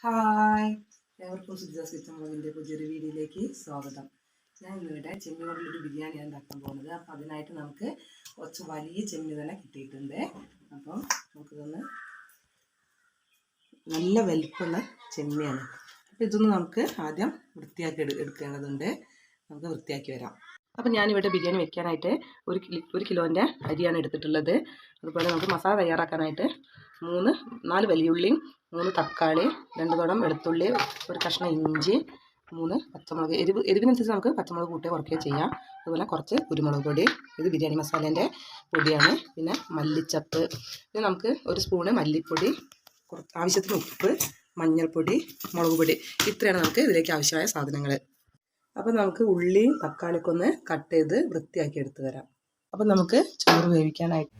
Hi, എവർക്കും Suja's kitchen വ്ളോഗിൻ്റെ പുതിയൊരു വീഡിയോയിലേക്ക് സ്വാഗതം. ഞാൻ ഇന്നിവിടെ ചെമ്മീൻ കൊണ്ടൊരു ബിരിയാണിയാണ് ഉണ്ടാക്കാൻ പോകുന്നത്. അപ്പോൾ അതിനായിട്ട് നമുക്ക് കുറച്ച് വലിയ ചെമ്മീൻ തന്നെ കിട്ടിയിട്ടുണ്ട്. അപ്പം നമുക്കിതൊന്ന് നല്ല വലിപ്പമുള്ള ചെമ്മിയാണ്. അപ്പോൾ ഇതൊന്ന് നമുക്ക് ആദ്യം വൃത്തിയാക്കി എടുക്കേണ്ടതുണ്ട്. നമുക്ക് വൃത്തിയാക്കി വരാം. അപ്പം ഞാനിവിടെ ബിരിയാണി വെക്കാനായിട്ട് ഒരു കിലോൻ്റെ അരിയാണ് എടുത്തിട്ടുള്ളത്. അതുപോലെ നമുക്ക് മസാല തയ്യാറാക്കാനായിട്ട് 4 വലിയുള്ളിയും 3 തക്കാളി, 2 കുടം വെളുത്തുള്ളി, ഒരു കഷ്ണം ഇഞ്ചി, 3 പച്ചമുളക്. എരിവിനനുസരിച്ച് നമുക്ക് പച്ചമുളക് കൂട്ടുകയോ കുറയ്ക്കുകയോ ചെയ്യാം. അതുപോലെ കുറച്ച് കുരുമുളക് പൊടി, ഇത് ബിരിയാണി മസാലേൻ്റെ പൊടിയാണ്. പിന്നെ മല്ലിച്ചപ്പ്, പിന്നെ നമുക്ക് 1 സ്പൂണ് മല്ലിപ്പൊടി, ആവശ്യത്തിന് ഉപ്പ്, മഞ്ഞൾപ്പൊടി, മുളക് പൊടി. ഇത്രയാണ് നമുക്ക് ഇതിലേക്ക് ആവശ്യമായ സാധനങ്ങൾ. അപ്പം നമുക്ക് ഉള്ളിയും തക്കാളിയൊക്കെ ഒന്ന് കട്ട് ചെയ്ത് വൃത്തിയാക്കി എടുത്ത് തരാം. അപ്പം നമുക്ക് ചോറ് വേവിക്കാനായിട്ട്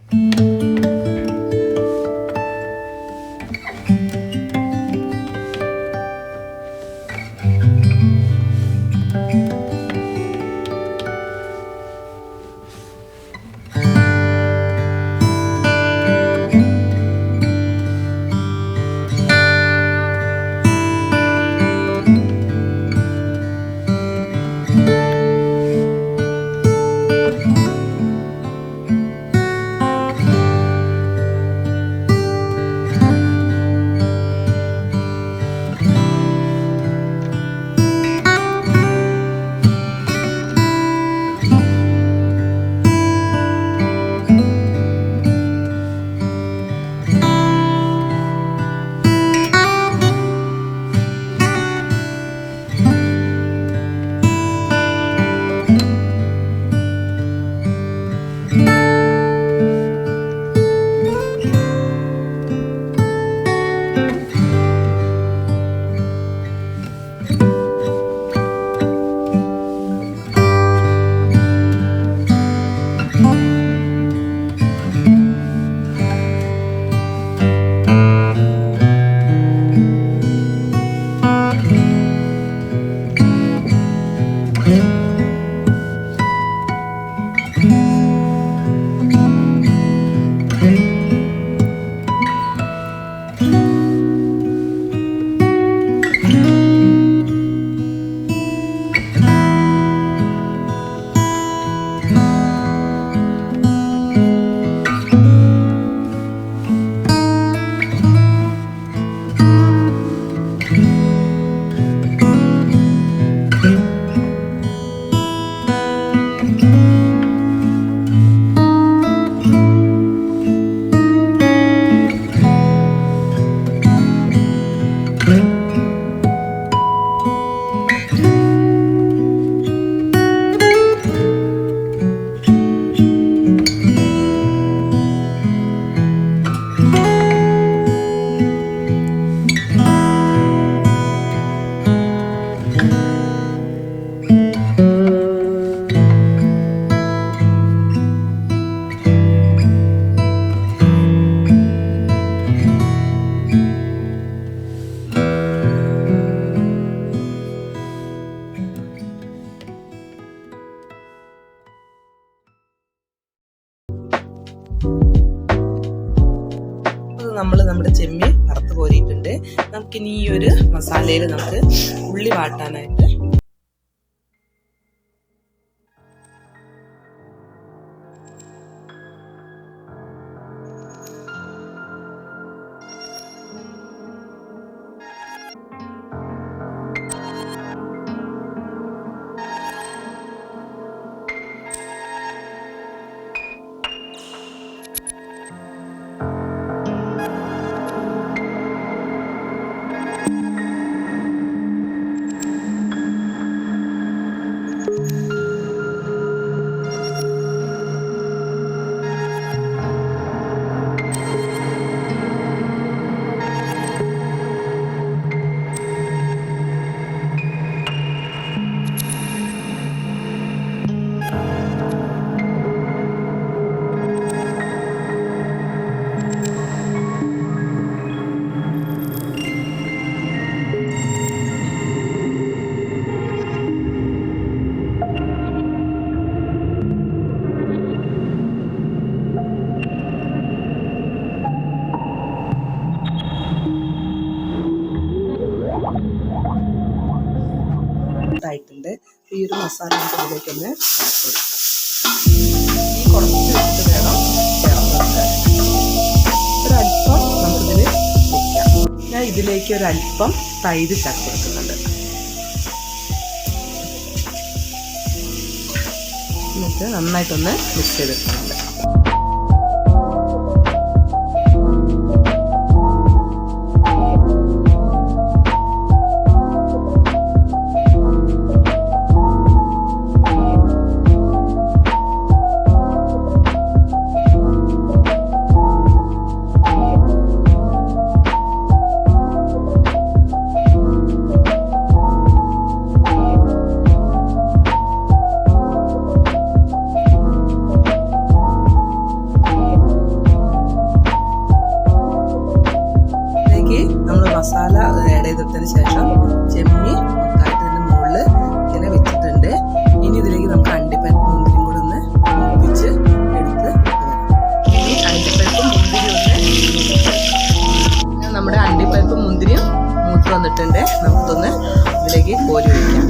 നമ്മുടെ ചെമ്മീൻ വറുത്ത് കോരിയിട്ടുണ്ട്. നമുക്കിനി ഈ ഒരു മസാലയിൽ നമുക്ക് ഉള്ളി വാട്ടാനായിട്ട് ഇതായിട്ടുണ്ട്. ഈ ഒരു മസാല നമുക്ക് ഇതിലേക്കൊന്ന് ചേർത്ത് കൊടുക്കാം. ഈ കുറച്ച് വെച്ചിട്ട് വേണം ചേർത്ത് കൊടുക്കാൻ. ഒരല്പം നമുക്കിതിൽ വയ്ക്കാം. ഞാൻ ഇതിലേക്ക് ഒരല്പം തൈര് ചേർത്ത് കൊടുക്കുന്നുണ്ട്. എന്നിട്ട് നന്നായിട്ടൊന്ന് മിക്സ് ചെയ്തെടുക്കുന്നുണ്ട്. മസാല ആഡ് ചെയ്തതിന് ശേഷം ചെമ്മീൻ മൊത്തമായിട്ട് ഇതിൻ്റെ മുകളിൽ ഇങ്ങനെ വെച്ചിട്ടുണ്ട്. ഇനി ഇതിലേക്ക് നമുക്ക് അണ്ടിപ്പരിപ്പ് മുന്തിരിയും കൂടെ ഒന്ന് ഒപ്പിച്ച് എടുത്ത് ഇനി അണ്ടിപ്പരിപ്പും മുന്തിരി ഒന്ന് നമ്മുടെ അണ്ടിപ്പരിപ്പും മുന്തിരിയും മൂത്ത് വന്നിട്ടുണ്ട്. നമുക്കിതൊന്ന് ഇതിലേക്ക് കോരി ഒഴിക്കാം.